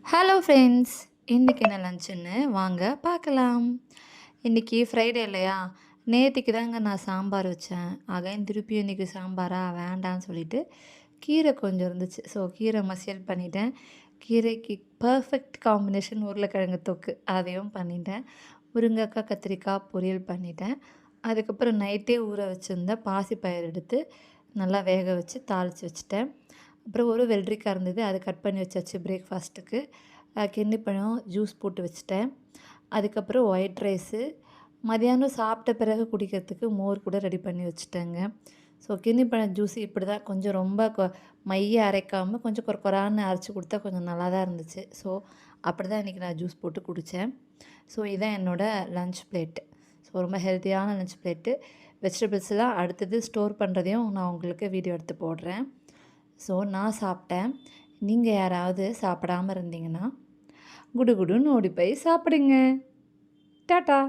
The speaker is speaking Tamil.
Hello friends! இன்னைக்கு என்ன லஞ்சுன்னு வாங்க பார்க்கலாம். இன்னைக்கு ஃப்ரைடே இல்லையா? நேத்திக்கு தாங்க நான் சாம்பார் வச்சேன். அகைன் திருப்பியும் இன்னைக்கு சாம்பாரா வேண்டான்னு சொல்லிட்டு, கீரை கொஞ்சம் இருந்துச்சு. ஸோ கீரை மசியல் பண்ணிட்டேன். கீரைக்கு பெர்ஃபெக்ட் காம்பினேஷன் உருளைக்கிழங்கு தொக்கு. அதையும் பண்ணிட்டேன். முருங்கக்காய், கத்திரிக்காய் பொரியல் பண்ணிட்டேன். அதுக்கப்புறம் நைட்டே ஊற வச்சிருந்த பாசிப்பயிறு எடுத்து நல்லா வேக வச்சு தாளித்து வச்சுட்டேன். அப்புறம் ஒரு வெள்ளரிக்காய் இருந்தது, அதை கட் பண்ணி வச்சாச்சு பிரேக்ஃபாஸ்ட்டுக்கு. கிண்ணிப்பழம் ஜூஸ் போட்டு வச்சுட்டேன். அதுக்கப்புறம் ஒயிட் ரைஸு, மதியானம் சாப்பிட்ட பிறகு குடிக்கிறதுக்கு மோர் கூட ரெடி பண்ணி வச்சுட்டேங்க. ஸோ கிண்ணிப்பழம் ஜூஸ் இப்படி தான் கொஞ்சம் ரொம்ப மைய அரைக்காமல் கொஞ்சம் கொரான்னு அரைச்சி கொடுத்தா கொஞ்சம் நல்லா தான் இருந்துச்சு. ஸோ அப்படி தான் இன்றைக்கி நான் ஜூஸ் போட்டு குடித்தேன். ஸோ இதான் என்னோடய லன்ச் பிளேட்டு. ஸோ ரொம்ப ஹெல்த்தியான லன்ச் பிளேட்டு. வெஜிடபிள்ஸ்லாம் அடுத்தது ஸ்டோர் பண்ணுறதையும் நான் உங்களுக்கு வீடியோ எடுத்து போடுறேன். ஸோ நான் சாப்பிட்டேன். நீங்கள் யாராவது சாப்பிடாமல் இருந்தீங்கன்னா குடுகுடுன்னு ஓடி போய் சாப்பிடுங்க. டாட்டா.